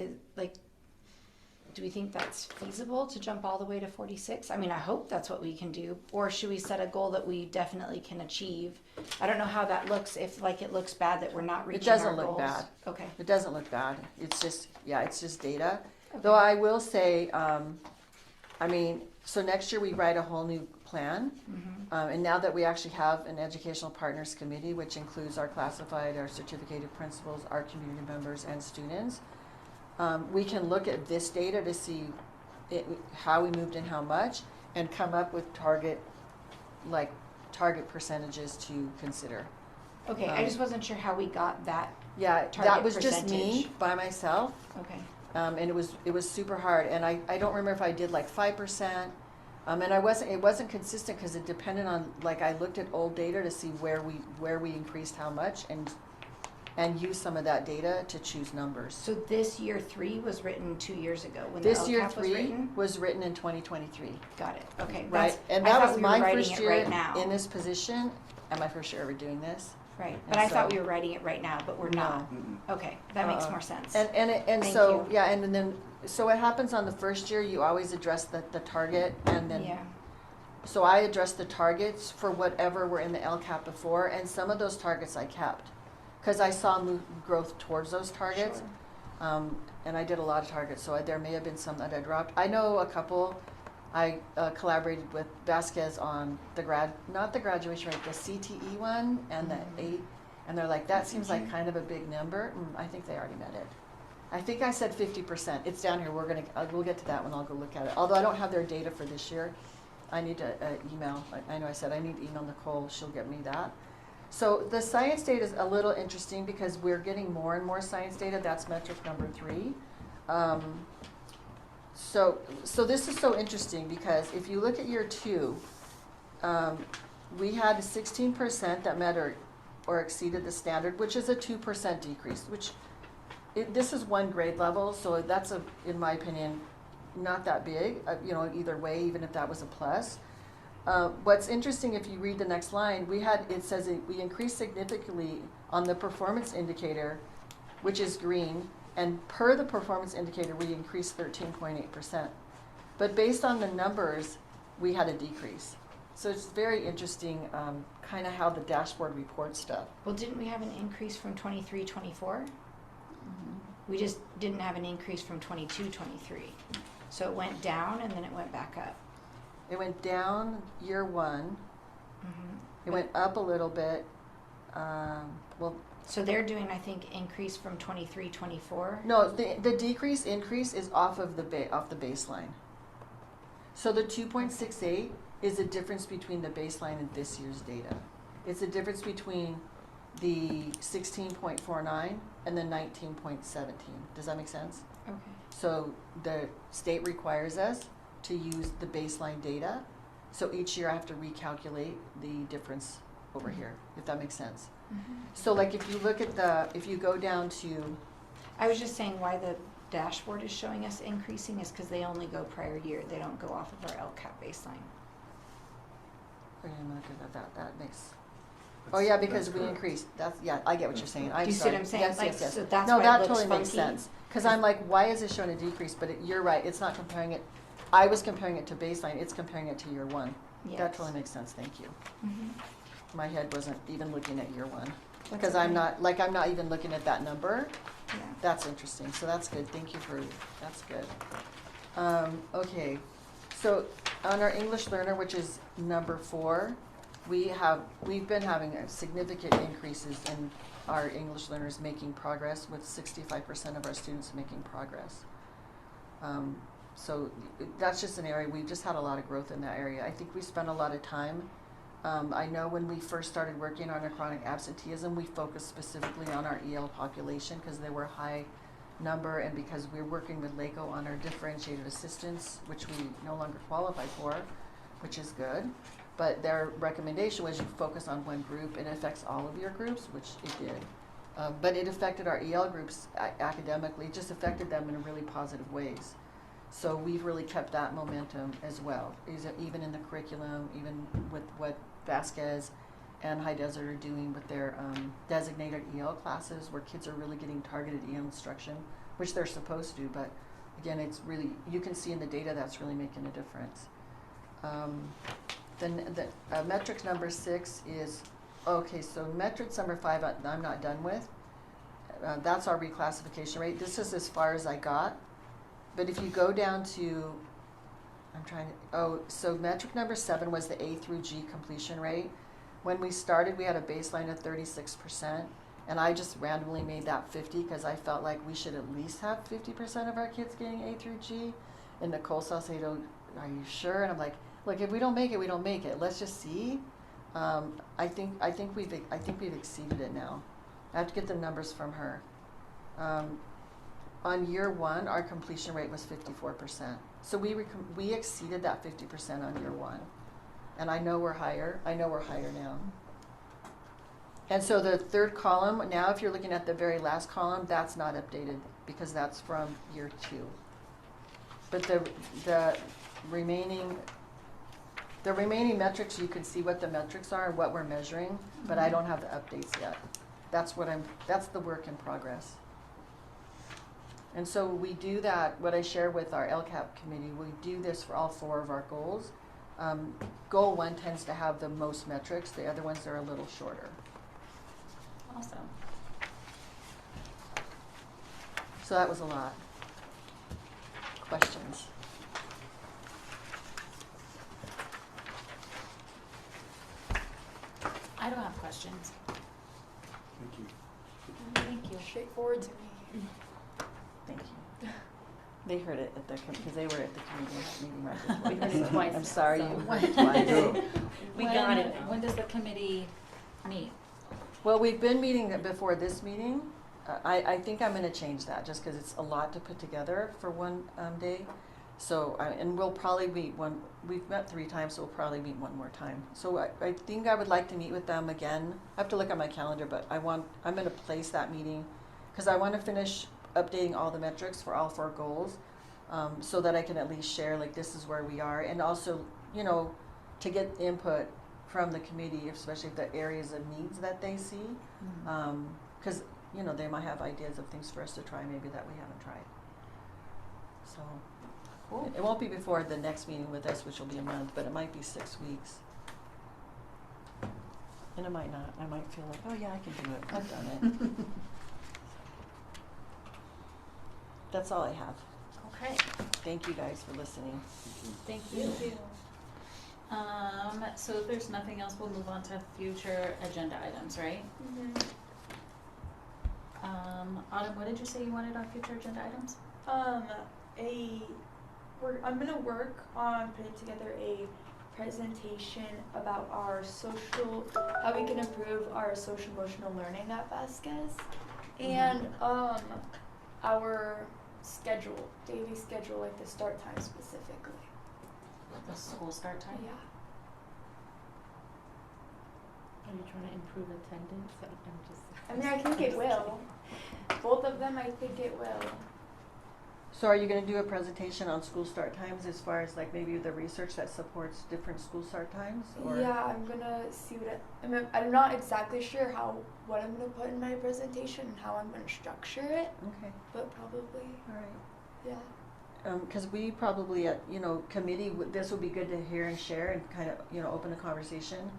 Do we think that's feasible to jump all the way to 46? I mean, I hope that's what we can do. Or should we set a goal that we definitely can achieve? I don't know how that looks, if like it looks bad that we're not reaching our goals. doesn't look bad. Okay. It doesn't look bad. It's just data. Though I will say, so next year we write a whole new plan. Mm-hmm. And now that we actually have an educational partners committee, which includes our classified, our certificated principals, our community members, and students, we can look at this data to see how we moved and how much, and come up with target percentages to consider. Okay, I just wasn't sure how we got that. Yeah, that Target was just me percentage. by myself. Okay. And it was super hard, and I don't remember if I did like 5%, and it wasn't consistent because it depended on, like, I looked at old data to see where we increased how much, and used some of that data to choose numbers. So this year 3 was written 2 years ago when This the year LCAP was 3 written? was written in 2023. Got it. Okay. Right, and I that thought was we were my writing first it year right now. in this position, and my first year ever doing this. Right, And but I thought so- we were writing it right now, but we're No. not. Okay, that makes more sense. And Thank so, you. yeah, and then, so what happens on the first year, you always address the target, and then, Yeah, so I addressed the targets for whatever were in the LCAP before, and some of those targets I kept, because I saw growth towards those targets. sure. And I did a lot of targets, so there may have been some that I dropped. I know a couple. I collaborated with Vasquez on not the graduation rate, the CTE one, and the 8, and they're like, that seems like kind of a big number. I think they already met it. I think I said 50%. It's down here. We'll get to that one. I'll go look at it. Although I don't have their data for this year, I need to email. I know I said I need to email Nicole. She'll get me that. So the science data is a little interesting because we're getting more and more science data. That's metric number 3. So this is so interesting because if you look at year 2, we had 16% that met or exceeded the standard, which is a 2% decrease, this is one grade level, so that's, in my opinion, not that big, either way, even if that was a plus. What's interesting, if you read the next line, it says we increased significantly on the performance indicator, which is green, and per the performance indicator, we increased 13.8%. But based on the numbers, we had a decrease. So it's very interesting, kind of how the dashboard reports stuff. Well, didn't we have an increase from 23, 24? We just didn't have an increase from 22, 23. So it went down and then it went back up. It went down year 1. Mm-hmm. It went up a little bit. So they're doing, I think, increase from 23, 24. No, the increase is off of the baseline. So the 2.68 is the difference between the baseline and this year's data. It's the difference between the 16.49 and the 19.17. Does that make sense? Okay. So the state requires us to use the baseline data. So each year I have to recalculate the difference over here, if that makes sense. Mm-hmm. So like if you look at if you go down to, I was just saying why the dashboard is showing us increasing is because they only go prior year. They don't go off of our LCAP baseline. that makes, oh yeah, because we increased, I get what you're saying, I'm sorry. Do you see what I'm saying? Yes. So that's No, why that it looks totally makes funky. sense, because I'm like, why is it showing a decrease, but you're right, it's not comparing it, I was comparing it to baseline, it's comparing it to year 1. Yes. That totally makes sense, thank you. Mhm. My head wasn't even looking at year 1, That's because okay. I'm not even looking at that number. Yeah. That's interesting, so that's good, thank you that's good. Okay, so on our English learner, which is number 4, we've been having significant increases in our English learners making progress, with 65% of our students making progress. So that's just an area, we've just had a lot of growth in that area. I think we spent a lot of time. I know when we first started working on our chronic absenteeism, we focused specifically on our EL population because they were a high number, and because we're working with LACO on our differentiated assistance, which we no longer qualify for, which is good. But their recommendation was you focus on one group, and it affects all of your groups, which it did. But it affected our EL groups academically, it just affected them in really positive ways. So we've really kept that momentum as well, even in the curriculum, even with what Vasquez and High Desert are doing with their designated EL classes, where kids are really getting targeted EL instruction, which they're supposed to, but again, it's really, you can see in the data that's really making a difference. Then the metrics number 6 is, okay, so metrics number 5 I'm not done with. That's our reclassification rate. This is as far as I got. But if you go down to, so metric number 7 was the A through G completion rate. When we started, we had a baseline of 36%, and I just randomly made that 50 because I felt like we should at least have 50% of our kids getting A through G. And Nicole said, are you sure? And I'm like, look, if we don't make it, we don't make it. Let's just see. I think we've exceeded it now. I have to get the numbers from her. On year 1, our completion rate was 54%. So we exceeded that 50% on year 1. And I know we're higher. I know we're higher now. And so the third column, now if you're looking at the very last column, that's not updated because that's from year 2. But the remaining metrics, you can see what the metrics are and what we're measuring, but I don't have the updates yet. That's the work in progress. And so we do that, what I share with our LCAP committee, we do this for all 4 of our goals. Goal 1 tends to have the most metrics, the other ones are a little shorter. Awesome. So that was a lot. Questions? I don't have questions. Thank you. Thank you. Straightforward to me. Thank you. They heard it at the because they were at the committee meeting right before. We heard it twice. I'm sorry so. you heard it twice. We got it. When does the committee meet? Well, we've been meeting before this meeting. I think I'm going to change that just because it's a lot to put together for one day. So, and we'll probably meet we've met 3 times, so we'll probably meet one more time. So I think I would like to meet with them again. I have to look at my calendar, but I'm going to place that meeting because I want to finish updating all the metrics for all 4 goals so that I can at least share, like, this is where we are. And also, to get input from the committee, especially the areas of needs that they see. Because, they might have ideas of things for us to try maybe that we haven't tried. So. Cool. It won't be before the next meeting with us, which will be a month, but it might be 6 weeks. And it might not. I might feel like, oh yeah, I can do it. I've done it. That's all I have. Okay. Thank you guys for listening. Thank you. Thank you. So if there's nothing else, we'll move on to future agenda items, right? Autumn, what did you say you wanted on future agenda items? I'm gonna work on putting together a presentation about how we can improve our social emotional learning at Vasquez, and our daily schedule, like the start time specifically. The school start time? Yeah. Are you trying to improve attendance? I mean, I think it will. Both of them, I think it will. So are you going to do a presentation on school start times as far as like maybe the research that supports different school start times? Or? Yeah, I'm gonna see I'm not exactly sure what I'm gonna put in my presentation and how I'm gonna structure it. Okay. But probably. All right. Yeah. Because we probably at committee, this would be good to hear and share and kind of open a conversation.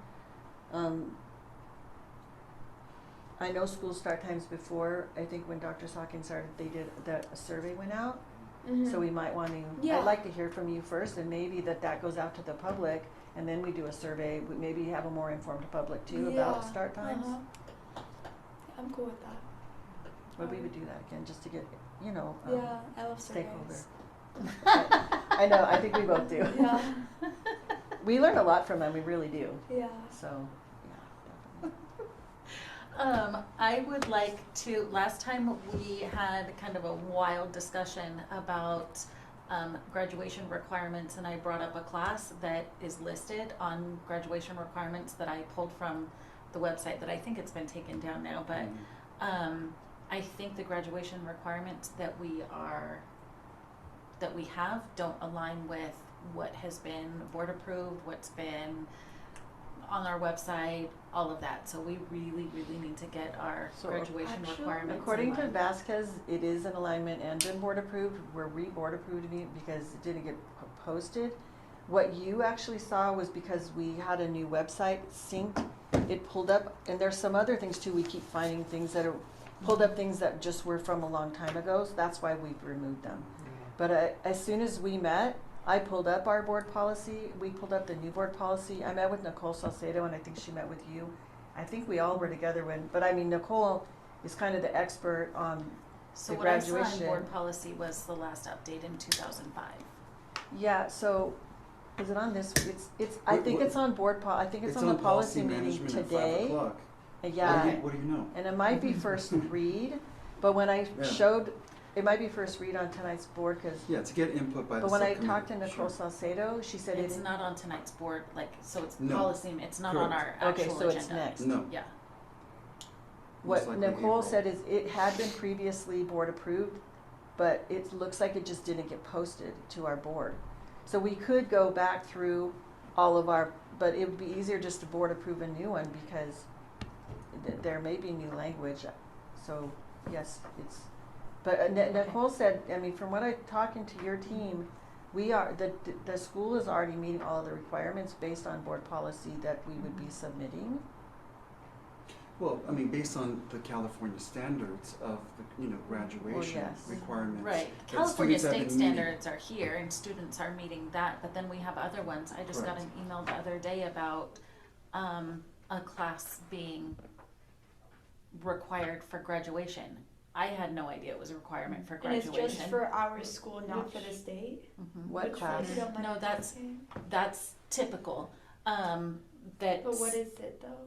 I know school start times before. I think when Dr. Sawkins started, a survey went out. Mm-hmm. So we might want to. Yeah. I'd like to hear from you first, and maybe that goes out to the public, and then we do a survey. We maybe have a more informed public too about start times. Yeah, I'm cool with that. But we would do that again just to get yeah, I love stakeholder. surveys. I know. I think we both do. Yeah. We learn a lot from them. We really do. Yeah. So, yeah, definitely. I would like to, last time we had kind of a wild discussion about graduation requirements, and I brought up a class that is listed on graduation requirements that I pulled from the website that I think it's been taken down now, but I think the graduation requirements that we have don't align with what has been board approved, what's been on our website, all of that. So we really, really need to get our So graduation actually, requirements. According in to line. Vasquez, it is in alignment and been board approved. We're re-board approved it because it didn't get posted. What you actually saw was because we had a new website synced, it pulled up, and there's some other things too. We keep finding things that are pulled up, things that just were from a long time ago. So that's why we've removed them. But as soon as we met, I pulled up our board policy. We pulled up the new board policy. I met with Nicole Salcedo, and I think she met with you. I think we all were together but I mean, Nicole is kind of the expert on So the what I saw in graduation. board policy was the last update in 2005. Yeah, so is it on this? I think it's on board I think it's on the policy meeting management at 5 today. o'clock. Yeah, What do you know? and it might be first read, but when I Yeah. showed, it might be first read on tonight's board because. Yeah, to get input by the But when I subcommittee, talked to Nicole sure. Salcedo, she said It's it. not on tonight's board, like, so it's No. policy, it's not on our Correct. actual Okay, agenda. so it's next. No. Yeah. Most What likely Nicole April. said is it had been previously board approved, but it looks like it just didn't get posted to our board. So we could go back through all of our, but it would be easier just to board approve a new one because there may be new language. So yes, but Nicole said, I mean, from what I'm talking to your team, the school is already meeting all the requirements based on board policy that we would be submitting. Well, I mean, based on the California standards of the, graduation yes. requirements. Right. that California students have state been meeting. standards are here and students are meeting that, but then we have other ones. I just got Correct. an email the other day about a class being required for graduation. I had no idea it was a requirement for And graduation. it's just for our school, not for the state. Mhm. What Which class? one, if you don't mind No, that's- asking? That's typical. But what is it though?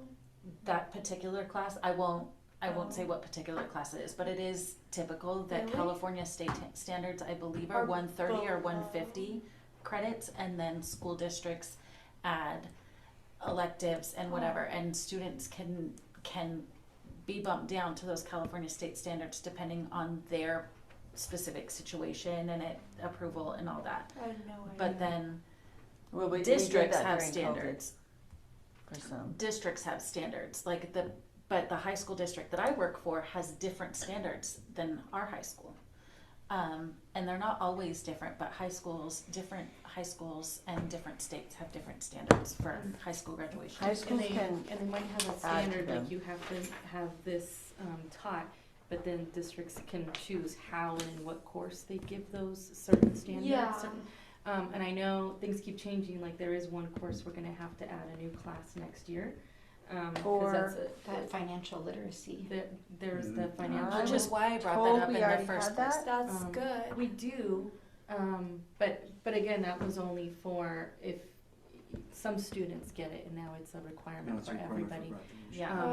That particular class, I won't say what particular class it is, but it is typical that Really? California state standards, I believe, are Are 130 or below. 150 credits, and then school districts add electives and whatever, and students can be bumped down to those California state standards depending on their specific situation and approval and all that. I had no idea. But then Well, we did districts that have during COVID standards. for some. Districts have standards, but the high school district that I work for has different standards than our high school. And they're not always different, but different high schools and different states have different standards for high school graduation. High schools And can they might have a add to standard, them. like you have to have this taught, but then districts can choose how and in what course they give those certain standards. Yeah. And I know things keep changing, like there is one course we're gonna have to add a new class next year. 'Cause Or that's That financial literacy. there's the Mhm. financial. Which is why I brought told that up we in already the first had place. that. That's Um, good. We do, but again, that was only for if some students get it, and now it's a No, requirement it's for a requirement for everybody. graduation. Yeah.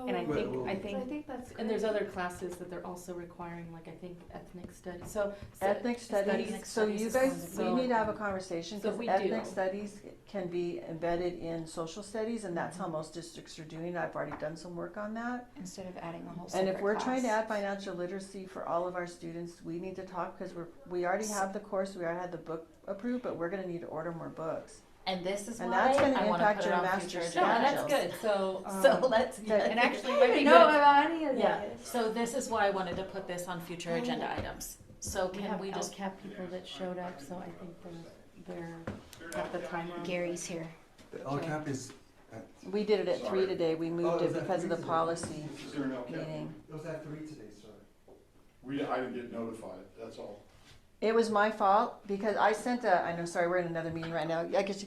And I Well, think, well- I So I think, think that's good. and there's other classes that they're also requiring, like I think ethnic studies, so. Ethnic studies, ethnic so studies you is guys, going to we be- need to have a conversation, So because we ethnic do. studies can be embedded in social studies, and that's how most districts are doing. I've already done some work on that. Instead of adding a whole And separate if we're trying to class. add financial literacy for all of our students, we need to talk, because we already have the course, we already had the book approved, but we're gonna need to order more books. And this is And why that's gonna I want to impact put it your on master's future No, and agendas. that's good, so, So let's, and actually it I might be didn't know good. about any of yeah, this. so this is why I wanted to put this on future agenda items. So We can have we just, LCAP people that showed up, so I think they're at the time on. Gary's here. The LCAP is at, We did it at 3 Sorry. today, we Oh, moved it is that because of the 3 today? policy Is there an LCAP? meeting. it was at 3 today, sir. I didn't get notified, that's all. It was my fault, because I sent I know, sorry, we're in another meeting right now. I guess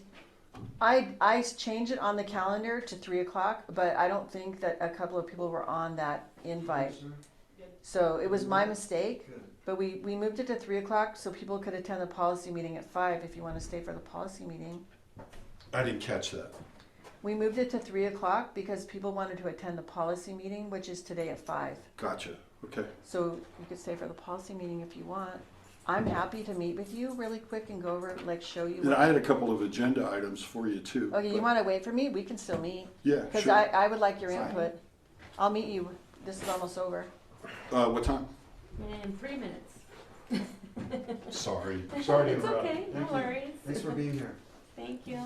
I changed it on the calendar to 3 o'clock, but I don't think that a couple of people were on that invite. Sir? So it was my mistake, Good. but we moved it to 3 o'clock so people could attend the policy meeting at 5 if you want to stay for the policy meeting. I didn't catch that. We moved it to 3 o'clock because people wanted to attend the policy meeting, which is today at 5. Gotcha, okay. So you could stay for the policy meeting if you want. I'm happy to meet with you really quick and go over, like, show you. And I had a couple of agenda items for you too. Okay, you but- wanna wait for me? We can still meet. Yeah, Cause sure. I would like your Fine. input. I'll meet you. This is almost over. What time? In 3 minutes. Sorry to It's interrupt. okay, no Thank you. worries. Thanks for being here. Thank you.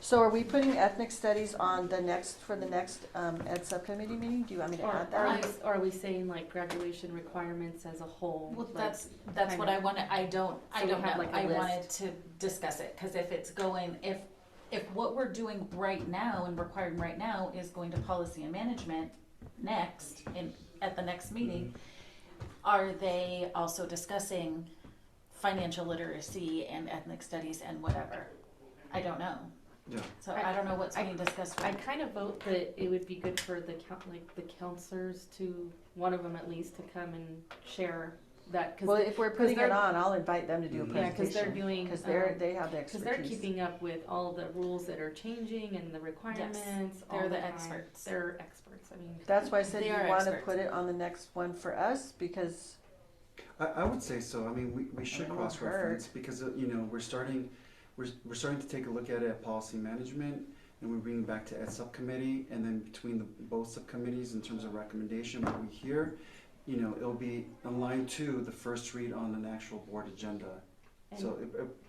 So are we putting ethnic studies on for the next, ed subcommittee meeting? Do you want me to Or add are that? we, are we saying like graduation requirements as a whole? Well, like, that's what kinda- I wanted, I don't So we have, know, like, a I list. wanted to discuss it, cause if it's going, if what we're doing right now and requiring right now is going to policy and management next, at the next meeting, are they also discussing financial literacy and ethnic studies and whatever? I don't know, Yeah. so I don't know what's being discussed. I kind of vote that it would be good for the the counselors to, one of them at least, to come and share that, cause Well, if we're putting it they're- on, I'll invite them to do a Mhm. yeah, cause they're presentation. doing, Cause they have the cause expertise. they're keeping up with all the rules that are changing and the requirements all they're the time. experts. They're experts, I mean. That's why I said They you are wanna experts. put it on the next one for us, because I would say so. I mean, we should it won't cross-reference because, we're starting to take a look at it at policy management, and we're bringing back to ed subcommittee, and then between both subcommittees in terms of recommendation, what we hear, it'll be aligned to the first read on an actual board agenda. So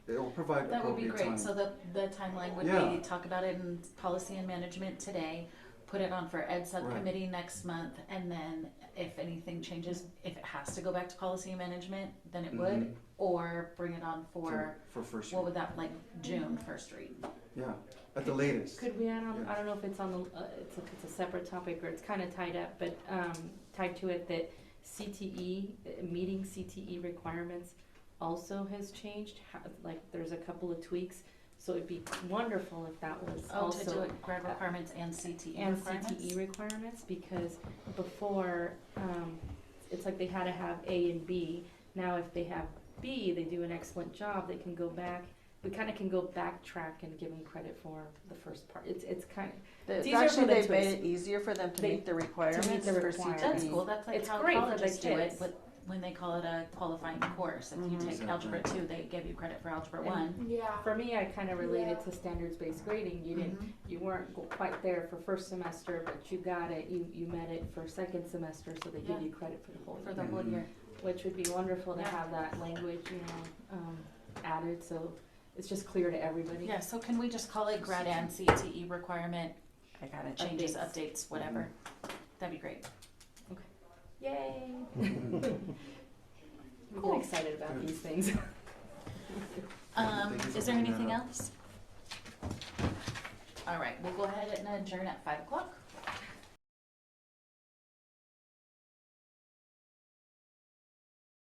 it'll provide That would be appropriate time. great, so the timeline would Yeah. be, talk about it in policy and management today, put it on for ed subcommittee next month, and then if anything changes, if it has to go back to policy and management, then it would, Mhm. or bring it on for, For first what read. would that, like, June first read? Yeah, at the latest. Could we add on, Yeah. I don't know if it's on the, it's a separate topic or it's kinda tied up, but, tied to it that CTE, meeting CTE requirements also has changed, like, there's a couple of tweaks, so it'd be wonderful if that was Oh, to do also. it, grad requirements and CTE And requirements? CTE requirements, because before, it's like they had to have A and B, now if they have B, they do an excellent job, they can go back, we kinda can go backtrack and give them credit for the first part, it's kinda, It's easier actually, for them they've to made ex- it easier for them to they- meet the requirements the for requirements. That's CTE. cool, that's like It's how great for the colleges do it, kids. but when they call it a qualifying course, if you Mhm. take Exactly. algebra 2, they give you credit for algebra And- 1. Yeah. for me, I kinda related to standards-based grading, you weren't quite there for first semester, but you got it, you met it for second semester, so they give Yeah. you credit for the whole For year. the whole Mhm. year. Which would be wonderful to Yeah. have that language, added, so it's just clear to everybody. Yeah, so can we just call it grad and CTE requirement, I got it. changes, Updates. updates, whatever? That'd be great. Yay! We Cool. get excited about Good. these things. Thank you for Is there bringing that anything up. else? All right, we'll go ahead and adjourn at 5 o'clock.